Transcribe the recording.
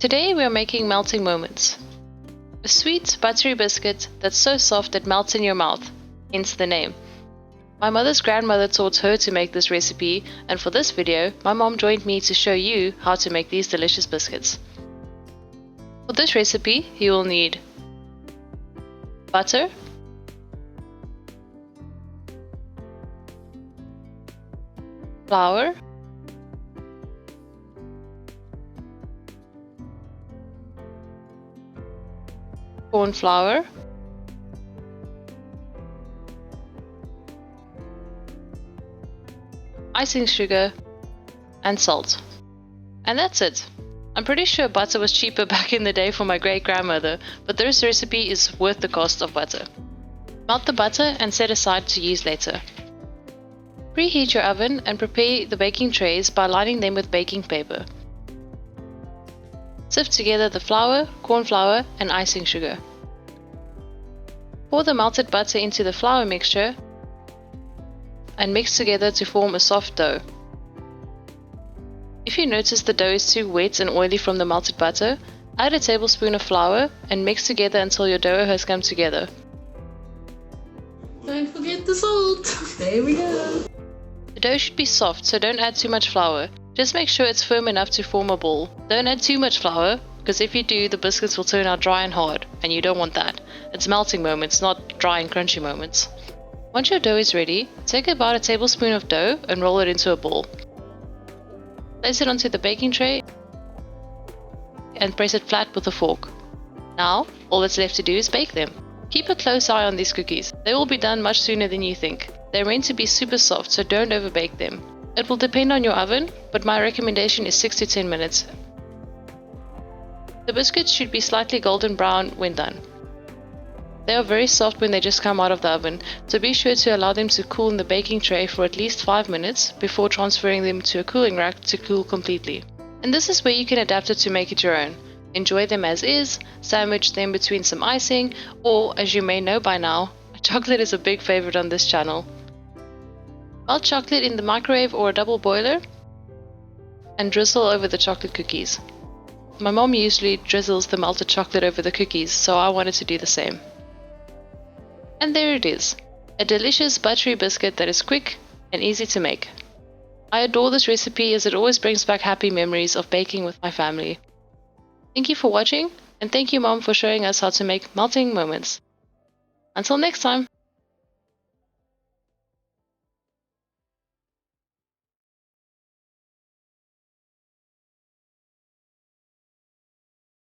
Today we are making melting moments. A sweet, buttery biscuit that's so soft it melts in your mouth, hence the name. My mother's grandmother taught her to make this recipe, and for this video, my mom joined me to show you how to make these delicious biscuits. For this recipe, you will need butter, flour, corn flour, icing sugar, and salt. And that's it. I'm pretty sure butter was cheaper back in the day for my great-grandmother, but this recipe is worth the cost of butter. Melt the butter and set aside to use later. Preheat your oven and prepare the baking trays by lining them with baking paper. Sift together the flour, corn flour, and icing sugar. Pour the melted butter into the flour mixture and mix together to form a soft dough. If you notice the dough is too wet and oily from the melted butter, add a tablespoon of flour and mix together until your dough has come together. Don't forget the salt! There we go! The dough should be soft, so don't add too much flour. Just make sure it's firm enough to form a ball. Don't add too much flour, because if you do, the biscuits will turn out dry and hard, and you don't want that. It's melting moments, not dry and crunchy moments. Once your dough is ready, take about a tablespoon of dough and roll it into a ball. Place it onto the baking tray and press it flat with a fork. Now, all that's left to do is bake them. Keep a close eye on these cookies. They will be done much sooner than you think. They're meant to be super soft, so don't overbake them. It will depend on your oven, but my recommendation is 6 to 10 minutes. The biscuits should be slightly golden brown when done. They are very soft when they just come out of the oven, so be sure to allow them to cool in the baking tray for at least 5 minutes before transferring them to a cooling rack to cool completely. And this is where you can adapt it to make it your own. Enjoy them as is, sandwich them between some icing, or as you may know by now, chocolate is a big favorite on this channel. Melt chocolate in the microwave or a double boiler and drizzle over the chocolate cookies. My mom usually drizzles the melted chocolate over the cookies, so I wanted to do the same. And there it is, a delicious buttery biscuit that is quick and easy to make. I adore this recipe as it always brings back happy memories of baking with my family. Thank you for watching, and thank you Mom for showing us how to make melting moments. Until next time!